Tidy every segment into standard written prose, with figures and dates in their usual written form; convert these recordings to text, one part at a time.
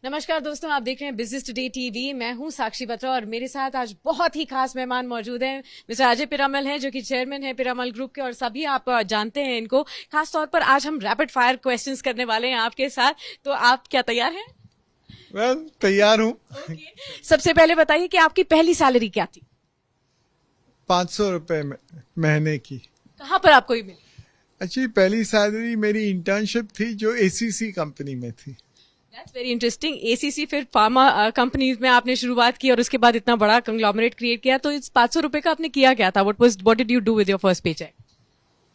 नमस्कार दोस्तों, आप देख रहे हैं बिजनेस टुडे टीवी। मैं हूं साक्षी बत्रा और मेरे साथ आज बहुत ही खास मेहमान मौजूद हैं। मिस्टर अजय पीरामल हैं जो कि चेयरमैन है पीरामल ग्रुप के, और सभी आप जानते हैं इनको। खास तौर पर आज हम रैपिड फायर क्वेश्चंस करने वाले हैं आपके साथ। तो आप क्या तैयार हैं? तैयार हूँ। सबसे पहले बताइए कि आपकी पहली सैलरी क्या थी? 500 रुपए महीने की। कहाँ पर आपको ये मिली? अच्छी पहली सैलरी मेरी इंटर्नशिप थी जो एसीसी कंपनी में थी। That's very interesting. एसीसी, फिर फार्मा कंपनीज में आपने शुरुआत की और उसके बाद इतना बड़ा कंग्लोमरेट क्रिएट किया। तो इस 500 रुपए का आपने किया क्या था? What did you do with your first paycheque?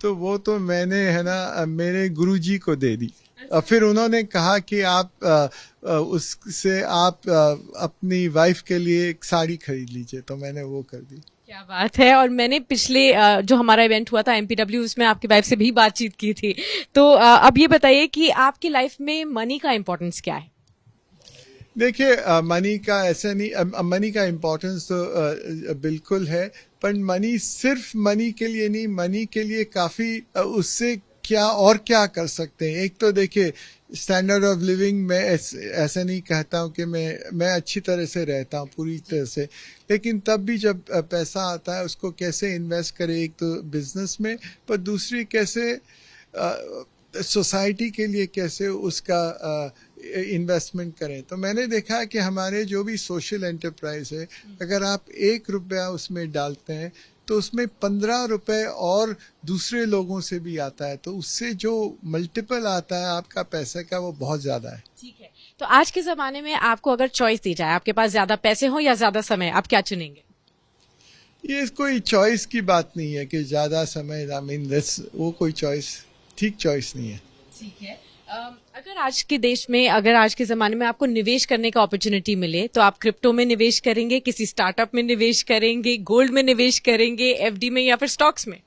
तो वो तो मैंने है ना मेरे गुरुजी को दे दी। फिर उन्होंने कहा कि आप उससे आप अपनी वाइफ के लिए एक साड़ी खरीद लीजिए, तो मैंने वो कर दी। क्या बात है। और मैंने पिछले जो हमारा इवेंट हुआ था एमपीडब्ल्यू, उसमें आपकी वाइफ से भी बातचीत की थी। तो अब ये बताइए कि आपकी लाइफ में मनी का इम्पोर्टेंस क्या है? देखिए, मनी का ऐसा नहीं, मनी का इम्पोर्टेंस तो बिल्कुल है, पर मनी सिर्फ मनी के लिए नहीं, मनी के लिए काफ़ी उससे क्या और क्या कर सकते हैं। एक तो देखिए, स्टैंडर्ड ऑफ लिविंग में ऐसा नहीं कहता हूँ कि मैं अच्छी तरह से रहता हूँ पूरी तरह से, लेकिन तब भी जब पैसा आता है उसको कैसे इन्वेस्ट करें, एक तो बिजनेस में, पर दूसरी कैसे सोसाइटी के लिए कैसे उसका इन्वेस्टमेंट करें। तो मैंने देखा है कि हमारे जो भी सोशल एंटरप्राइज है, अगर आप 1 रुपया उसमें डालते हैं तो उसमें 15 रुपए और दूसरे लोगों से भी आता है, तो उससे जो मल्टीपल आता है आपका पैसे का, वो बहुत ज्यादा है। ठीक है। तो आज के जमाने में आपको अगर चॉइस दी जाए, आपके पास ज्यादा पैसे हो या ज्यादा समय, आप क्या चुनेंगे? ये कोई चॉइस की बात नहीं है कि ज्यादा समय, आई मीन वो कोई चॉइस, ठीक चॉइस नहीं है। ठीक है। अगर आज के देश में, अगर आज के जमाने में आपको निवेश करने का अपॉर्चुनिटी मिले, तो आप क्रिप्टो में निवेश करेंगे, किसी स्टार्टअप में निवेश करेंगे, गोल्ड में निवेश करेंगे, एफडी में, या फिर स्टॉक्स में?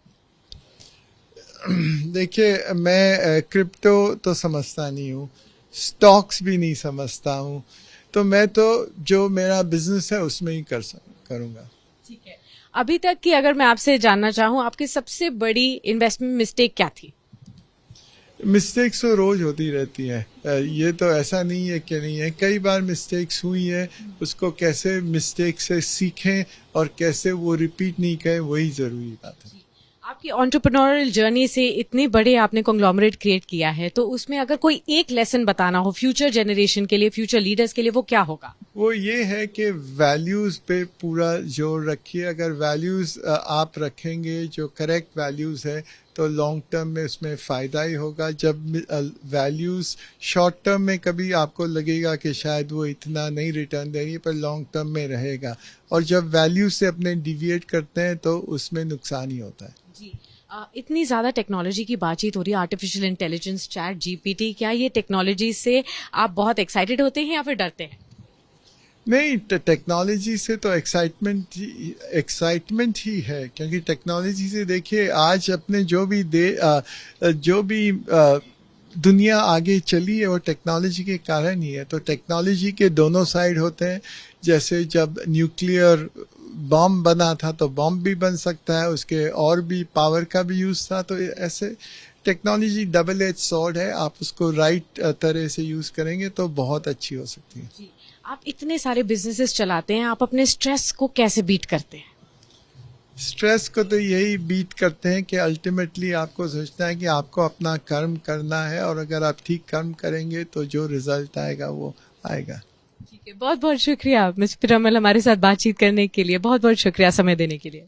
देखिए, मैं क्रिप्टो तो समझता नहीं हूँ, स्टॉक्स भी नहीं समझता हूँ, तो मैं तो जो मेरा बिजनेस है उसमें ही करूँगा। ठीक है। अभी तक की अगर मैं आपसे जानना चाहूँ, आपकी सबसे बड़ी इन्वेस्टमेंट मिस्टेक क्या थी? मिस्टेक्स तो रोज होती रहती हैं, ये तो ऐसा नहीं है कि नहीं है, कई बार मिस्टेक्स हुई है, उसको कैसे मिस्टेक से सीखें और कैसे वो रिपीट नहीं करें, वही जरूरी बात है। आपकी एंटरप्रेन्योरियल जर्नी से इतने बड़े आपने कॉन्ग्लोमरेट क्रिएट किया है, तो उसमें अगर कोई एक लेसन बताना हो फ्यूचर जनरेशन के लिए, फ्यूचर लीडर्स के लिए, वो क्या होगा? वो ये है कि वैल्यूज पे पूरा जोर रखिए। अगर वैल्यूज आप रखेंगे जो करेक्ट वैल्यूज है, तो लॉन्ग टर्म में उसमें फ़ायदा ही होगा। जब वैल्यूज शॉर्ट टर्म में कभी आपको लगेगा कि शायद वो इतना नहीं रिटर्न दे रही है, पर लॉन्ग टर्म में रहेगा। और जब वैल्यू से अपने डिविएट करते हैं तो उसमें नुकसान ही होता है। जी। इतनी ज्यादा टेक्नोलॉजी की बातचीत हो रही है, आर्टिफिशियल इंटेलिजेंस, चैट जीपीटी, क्या ये टेक्नोलॉजी से आप बहुत एक्साइटेड होते हैं या फिर डरते हैं? नहीं, टेक्नोलॉजी से तो एक्साइटमेंट ही है, क्योंकि टेक्नोलॉजी से देखिए आज अपने जो भी दुनिया आगे चली है वो टेक्नोलॉजी के कारण ही है। तो टेक्नोलॉजी के दोनों साइड होते हैं। जैसे जब न्यूक्लियर बॉम्ब बना था तो बॉम्ब भी बन सकता है, उसके और भी पावर का भी यूज था। तो ऐसे टेक्नोलॉजी डबल एज सॉर्ड है, आप उसको राइट तरह से यूज करेंगे तो बहुत अच्छी हो सकती है। जी। आप इतने सारे बिजनेसेस चलाते हैं, आप अपने स्ट्रेस को कैसे बीट करते हैं? स्ट्रेस को तो यही बीट करते हैं कि अल्टीमेटली आपको सोचना है कि आपको अपना कर्म करना है, और अगर आप ठीक कर्म करेंगे तो जो रिजल्ट आएगा वो आएगा। ठीक है। बहुत बहुत शुक्रिया मिस्टर पीरामल, हमारे साथ बातचीत करने के लिए। बहुत बहुत शुक्रिया समय देने के लिए।